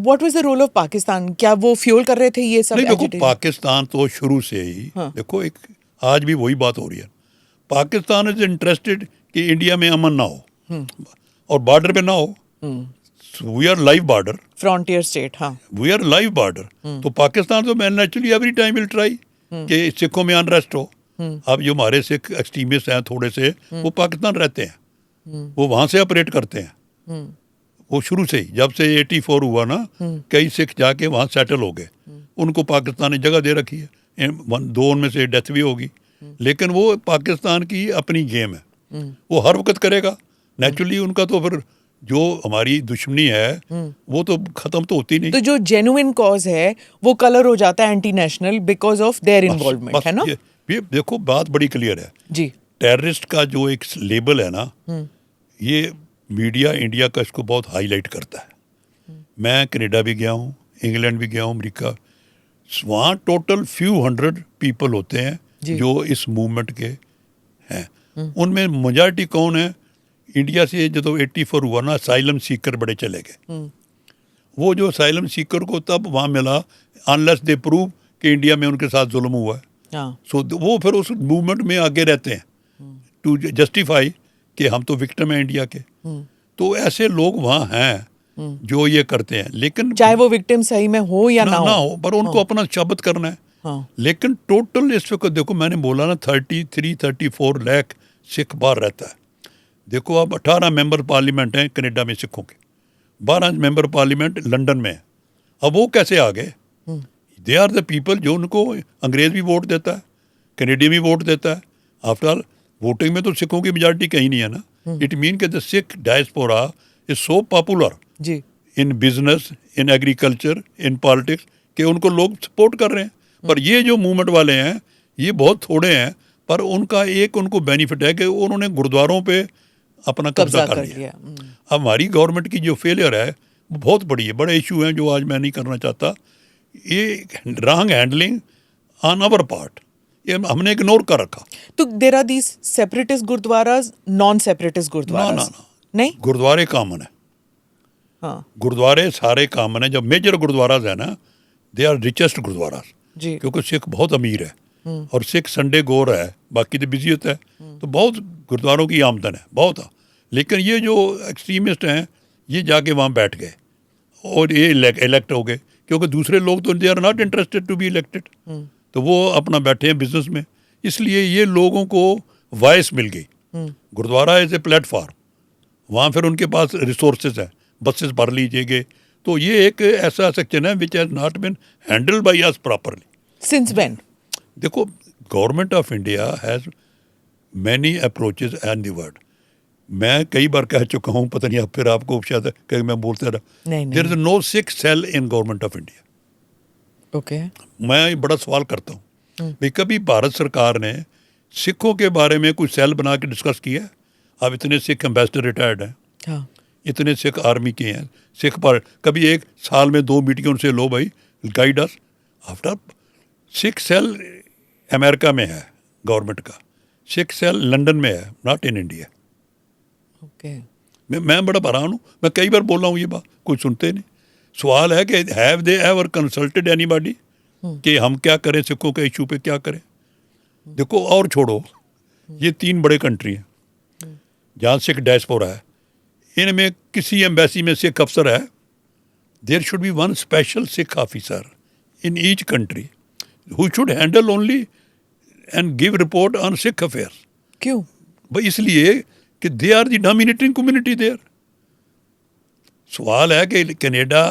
What was the role of Pakistan? क्या वो fuel कर रहे थे ये सब? नहीं देखो, पाकिस्तान तो शुरू से ही देखो, एक आज भी वही बात हो रही है, पाकिस्तान इज इंटरेस्टेड कि इंडिया में अमन ना हो और बॉर्डर पे ना हो। We are live border, frontier state. हाँ, वी आर लाइव बॉर्डर। तो पाकिस्तान तो मैं naturally every time will try कि सिखों में अनरेस्ट हो। अब जो हमारे सिख एक्सट्रीमिस्ट हैं थोड़े से, वो पाकिस्तान रहते हैं, वो वहाँ से ऑपरेट करते हैं। वो शुरू से ही, जब से 84 हुआ ना, कई सिख जाके वहाँ सेटल हो गए, उनको पाकिस्तान ने जगह दे रखी है। दो उनमें से डेथ भी होगी, लेकिन वो पाकिस्तान की अपनी गेम है, वो हर वक्त करेगा नेचुरली। उनका तो फिर जो हमारी दुश्मनी है वो तो खत्म तो होती नहीं। तो जो जेन्युइन कॉज है वो कलर हो जाता है anti national because of their involvement, है ना? ये देखो, बात बड़ी क्लियर है जी। टेररिस्ट का जो एक लेबल है ना, ये मीडिया इंडिया का इसको बहुत हाईलाइट करता है। मैं कनाडा भी गया हूँ, इंग्लैंड भी गया हूँ, अमेरिका, वहाँ टोटल फ्यू 100 पीपल होते हैं जो इस मूवमेंट के हैं। उनमें मेजॉरिटी कौन है? इंडिया से जो 84 हुआ ना, असाइलम सीकर बड़े चले गए। वो जो असाइलम सीकर को तब वहाँ मिला अनलेस दे प्रूव कि इंडिया में उनके साथ जुल्म हुआ है। सो वो फिर उस मूवमेंट में आगे रहते हैं टू जस्टिफाई कि हम तो विक्टिम हैं इंडिया के। तो ऐसे लोग वहाँ हैं जो ये करते हैं, लेकिन चाहे वो विक्टिम सही में हो या ना हो, पर उनको अपना शब्द करना है। लेकिन टोटल इस वक्त देखो, मैंने बोला ना 33-34 लाख सिख बाहर रहता है। देखो, अब 18 मेंबर पार्लियामेंट हैं कनाडा में सिखों के, 12 मेंबर पार्लियामेंट लंदन में है। अब वो कैसे आ गए? दे आर द पीपल जो उनको अंग्रेज भी वोट देता है, कनेडियन भी वोट देता है। आफ्टर ऑल वोटिंग में तो सिखों की मेजॉरिटी कहीं नहीं है ना। इट मीन कि the Sikh diaspora is so popular in business, in agriculture, in politics, कि उनको लोग सपोर्ट कर रहे हैं। पर ये जो मूवमेंट वाले हैं ये बहुत थोड़े हैं, पर उनका एक उनको बेनिफिट है कि उन्होंने गुरुद्वारों पे अपना कब्जा कर लिया। अब हमारी गवर्नमेंट की जो फेलियर है वो बहुत बड़ी है, बड़े इशू हैं जो आज मैं नहीं करना चाहता। ये wrong handling on our part, ये हमने इग्नोर कर रखा। तो there are these separatist gurdwaras, non separatist gurdwaras? नहीं, गुरुद्वारे कॉमन है। हाँ, गुरुद्वारे सारे कॉमन है। जब मेजर गुरुद्वाराज है ना, दे आर रिचेस्ट गुरुद्वाराज, क्योंकि सिख बहुत अमीर है और सिख संडे गोर है, बाकी तो बिजी होता है। तो बहुत गुरुद्वारों की आमदन है बहुत। लेकिन ये जो एक्सट्रीमिस्ट हैं ये जाके वहाँ बैठ गए और ये इलेक्ट हो गए, क्योंकि दूसरे लोग तो they are not interested to be elected. तो वो अपना बैठे हैं बिजनेस में, इसलिए ये लोगों को वॉइस मिल गई। गुरुद्वारा एज ए प्लेटफॉर्म, वहाँ फिर उनके पास रिसोर्सेज है, बसेस भर लीजिएगे। तो ये एक ऐसा सेक्शन है which has not been handled by us properly. Since when? देखो, government of India has many approaches and the word. मैं कई बार कह चुका हूँ, पता नहीं अब फिर आपको शायद कहीं मैं बोलता रहा, there is no Sikh cell in government of India. Okay, मैं बड़ा सवाल करता हूँ भाई, कभी भारत सरकार ने सिखों के बारे में कोई सेल बना के डिस्कस किया है? अब इतने सिख एम्बेसडर रिटायर्ड हैं, हाँ, इतने सिख आर्मी के हैं, सिख पर कभी एक साल में 2 मीटिंग उनसे लो भाई, guide us. After Sikh cell America में है गवर्नमेंट का, सिख सेल लंदन में है, नॉट इन इंडिया। ओके, मैं बड़ा हैरान हूँ, मैं कई बार बोल रहा हूँ ये बात, कोई सुनते नहीं। सवाल है कि have they ever consulted anybody कि हम क्या करें, सिखों के इशू पे क्या करें? देखो, और छोड़ो, ये 3 बड़े कंट्री हैं जहाँ सिख डायस्पोरा है, इनमें किसी एम्बेसी में सिख अफसर है, there should be one special Sikh officer in each country who should handle only and give report on Sikh affairs. क्यों भाई? इसलिए कि they are the dominating community there. सवाल है कि कनाडा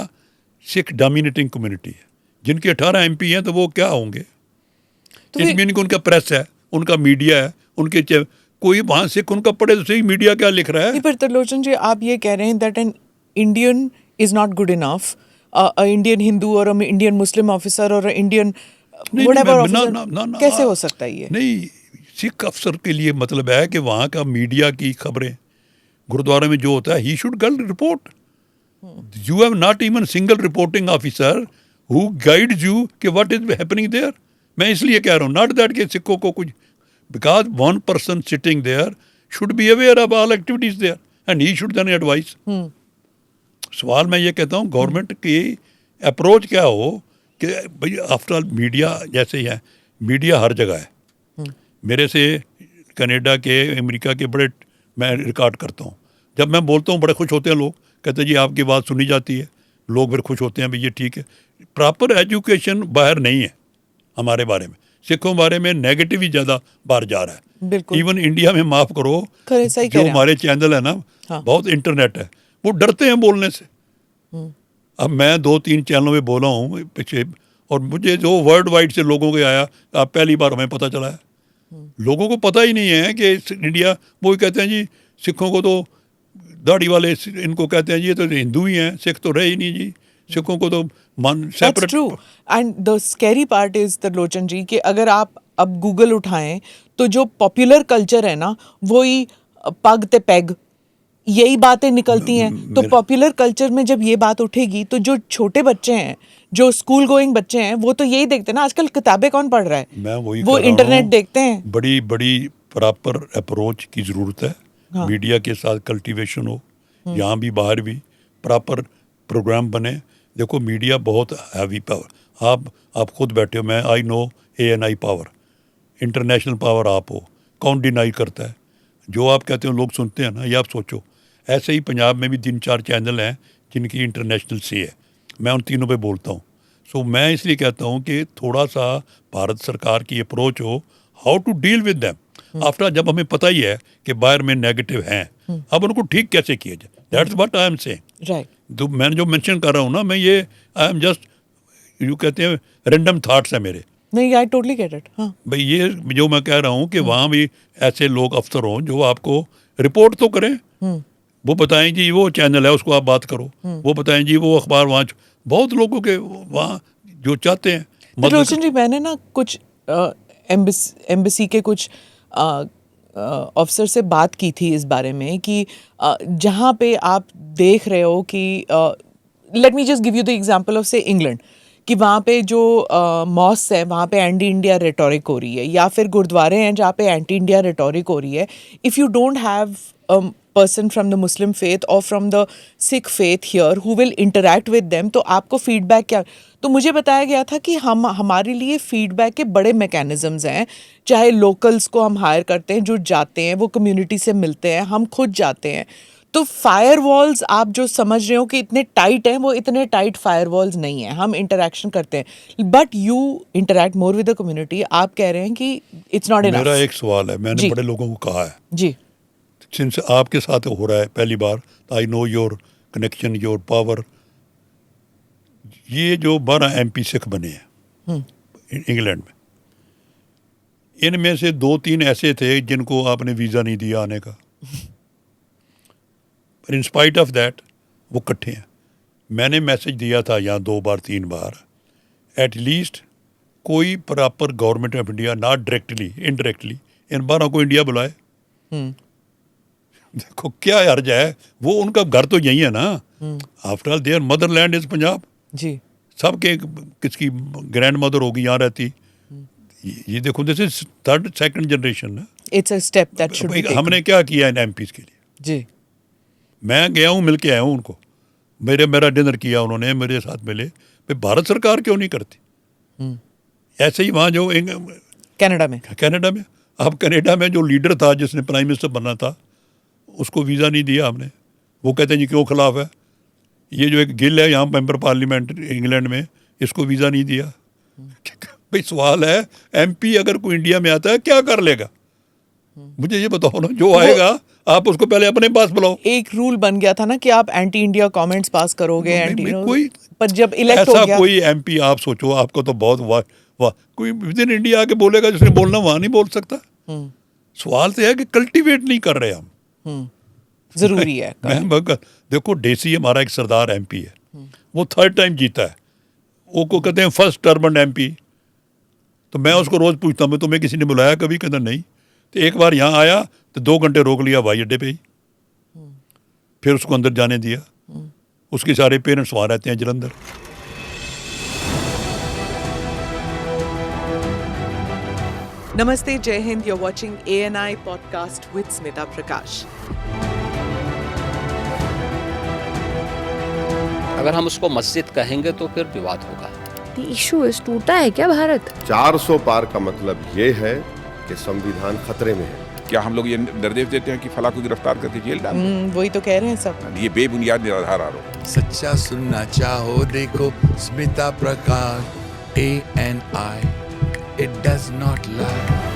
सिख डोमिनेटिंग कम्युनिटी है, जिनके 18 MP हैं, तो वो क्या होंगे? तो मीनिंग उनका प्रेस है, उनका मीडिया है, उनके कोई वहाँ सिख उनका पढ़े तो सही मीडिया क्या लिख रहा है। पर त्रिलोचन जी, आप ये कह रहे हैं that an Indian is not good enough, Indian Hindu और इंडियन मुस्लिम ऑफिसर और इंडियन कैसे हो सकता है ये? नहीं, सिख अफसर के लिए मतलब है कि वहाँ का मीडिया की खबरें, गुरुद्वारे में जो होता है, he should girl report. You have not even single reporting officer who guides you कि व्हाट इज हैपनिंग देयर। मैं इसलिए कह रहा हूँ, नॉट दैट कि सिखों को कुछ, because one person sitting there should be aware of all activities there and he should then advice. सवाल मैं ये कहता हूँ गवर्नमेंट की अप्रोच क्या हो कि भाई आफ्टर ऑल मीडिया जैसे ही है, मीडिया हर जगह है। मेरे से कनाडा के, अमेरिका के बड़े मैं रिकॉर्ड करता हूँ, जब मैं बोलता हूँ बड़े खुश होते हैं लोग, कहते हैं जी आपकी बात सुनी जाती है, लोग फिर खुश होते हैं भाई ये ठीक है। प्रॉपर एजुकेशन बाहर नहीं है हमारे बारे में, सिखों बारे में नेगेटिव ही ज़्यादा बाहर जा रहा है। बिल्कुल। इवन इंडिया में माफ़ करो, सही कह जो रहे हैं हमारे चैनल है ना, हाँ। बहुत इंटरनेट है, वो डरते हैं बोलने से। अब मैं 2-3 चैनलों में बोला हूँ पीछे, और मुझे जो वर्ल्ड वाइड से लोगों के आया, अब पहली बार हमें पता चला है। लोगों को पता ही नहीं है कि इंडिया, वो कहते हैं जी सिखों को तो दाढ़ी वाले इनको कहते हैं जी ये तो हिंदू ही हैं, सिख तो रहे ही नहीं जी, सिखों को तो मान That's separate. true. And the scary part is Trilochan ji कि अगर आप अब गूगल उठाएं तो जो पॉपुलर कल्चर है ना, वही पग ते पैग, यही बातें निकलती हैं। तो पॉपुलर कल्चर में जब ये बात उठेगी तो जो छोटे बच्चे हैं, जो स्कूल गोइंग बच्चे हैं, वो तो यही देखते हैं ना। आजकल किताबें कौन पढ़ रहा है, मैं वही वो कह रहा इंटरनेट हूँ, देखते हैं। बड़ी बड़ी प्रॉपर अप्रोच की ज़रूरत है। हाँ। मीडिया के साथ कल्टीवेशन हो, यहाँ भी बाहर भी प्रॉपर प्रोग्राम बने। देखो मीडिया बहुत हैवी पावर, आप खुद बैठे हो, मैं I know ANI power, international power आप हो, कौन डिनाई करता है? जो आप कहते हो लोग सुनते हैं ना, ये आप सोचो। ऐसे ही पंजाब में भी 3-4 चैनल हैं जिनकी इंटरनेशनल से है, मैं उन तीनों पे बोलता हूँ। सो मैं इसलिए कहता हूँ कि थोड़ा सा भारत सरकार की अप्रोच हो, how to deal with them after, जब हमें पता ही है कि बाहर में नेगेटिव हैं, अब उनको ठीक कैसे किया जाए। That's what I am saying. Right. तो मैं जो मेंशन कर रहा हूँ ना, मैं ये आई एम जस्ट, यू कहते हैं रैंडम थाट्स है मेरे। नहीं, आई टोटली गेट इट। हाँ, भाई ये जो मैं कह रहा हूँ कि वहाँ भी ऐसे लोग अफसर हों जो आपको रिपोर्ट तो करें, वो बताएं जी वो चैनल है उसको आप बात करो, वो बताएं जी वो अखबार वहाँ, बहुत लोगों के वहाँ जो चाहते हैं त्रिलोचन जी, मैंने ना कुछ एम्बेसी के कुछ अफसर से बात की थी इस बारे में कि जहाँ पे आप देख रहे हो कि let me just give you the example of से इंग्लैंड, कि वहाँ पे जो मॉस्क है वहाँ पे एंटी इंडिया रेटोरिक हो रही है, या फिर गुरुद्वारे हैं जहाँ पे एंटी इंडिया रेटोरिक हो रही है। If you don't have person from the Muslim faith or from the Sikh faith here who will interact with them, तो आपको फीडबैक क्या? तो मुझे बताया गया था कि हमारे लिए फीडबैक के बड़े मैकेनिज्म्स हैं। चाहे लोकल्स को हम हायर करते हैं जो जाते हैं, वो कम्युनिटी से मिलते हैं, हम खुद जाते हैं। तो फायर वॉल्स आप जो समझ रहे हो कि इतने टाइट हैं, वो इतने टाइट फायर वॉल्स नहीं हैं। हम इंटरेक्शन करते हैं, but you interact more with the community. आप कह रहे हैं कि इट्स नॉट इनफ। मेरा एक सवाल है, मैंने बड़े लोगों को कहा है जी, सिंस आपके साथ हो रहा है पहली बार, तो I know your connection, your power. ये जो 12 MP सिख बने हैं इंग्लैंड में, इनमें से 2-3 ऐसे थे जिनको आपने वीज़ा नहीं दिया आने का, पर इन स्पाइट ऑफ दैट वो इकट्ठे हैं। मैंने मैसेज दिया था यहाँ 2 बार 3 बार, एटलीस्ट कोई proper government of India, not directly indirectly, in 12 को इंडिया बुलाए। देखो क्या हर्ज है, वो उनका घर तो यही है ना। After all their motherland is Punjab ji. सबके, किसकी ग्रैंड मदर होगी यहाँ रहती। ये देखो this is 3rd 2nd generation है। It's a step that should be taken. हमने क्या किया इन MPs के लिए? जी, मैं गया हूँ, मिल के आया हूँ उनको, मेरा डिनर किया उन्होंने, मेरे साथ मिले। भाई भारत सरकार क्यों नहीं करती? ऐसे ही वहाँ जो कनाडा में अब कनाडा में जो लीडर था जिसने प्राइम मिनिस्टर बनना था, उसको वीज़ा नहीं दिया हमने। वो कहते हैं जी क्यों खिलाफ है? ये जो एक गिल है यहाँ मेंबर पार्लियामेंट इंग्लैंड में, इसको वीज़ा नहीं दिया। भाई सवाल है, MP अगर कोई इंडिया में आता है क्या कर लेगा? मुझे ये बताओ ना, जो आएगा आप उसको पहले अपने पास बुलाओ। एक रूल बन गया था ना कि आप एंटी इंडिया कमेंट्स पास करोगे, एंटी कोई, पर जब इलेक्ट हो ऐसा गया, कोई MP आप सोचो, आपको तो बहुत वाह कोई विद इन इंडिया आके बोलेगा, जिसने बोलना वहाँ नहीं बोल सकता। सवाल तो है कि कल्टीवेट नहीं कर रहे हम। जरूरी है। देखो डेसी हमारा एक सरदार MP है, वो 3rd टाइम जीता है, वो को कहते हैं फर्स्ट टर्म MP। तो मैं उसको रोज़ पूछता हूँ तुम्हें किसी ने बुलाया कभी? कहता नहीं। तो एक बार यहाँ आया तो 2 घंटे रोक लिया हवाई अड्डे पे ही, फिर उसको अंदर जाने दिया। उसके सारे पेरेंट्स वहाँ रहते हैं जलंधर। नमस्ते, जय Hind. you're watching ANI podcast with Smita Prakash. अगर हम उसको मस्जिद कहेंगे तो फिर विवाद होगा। The issue is टूटा है क्या भारत? 400 पार का मतलब ये है कि संविधान खतरे में है। क्या हम लोग ये निर्देश देते हैं कि फला को गिरफ्तार करके जेल डाल दें? वही तो कह रहे हैं सब। ये बेबुनियाद निराधार आरोप। सच्चा सुनना चाहो देखो स्मिता प्रकाश ANI, it does not lie।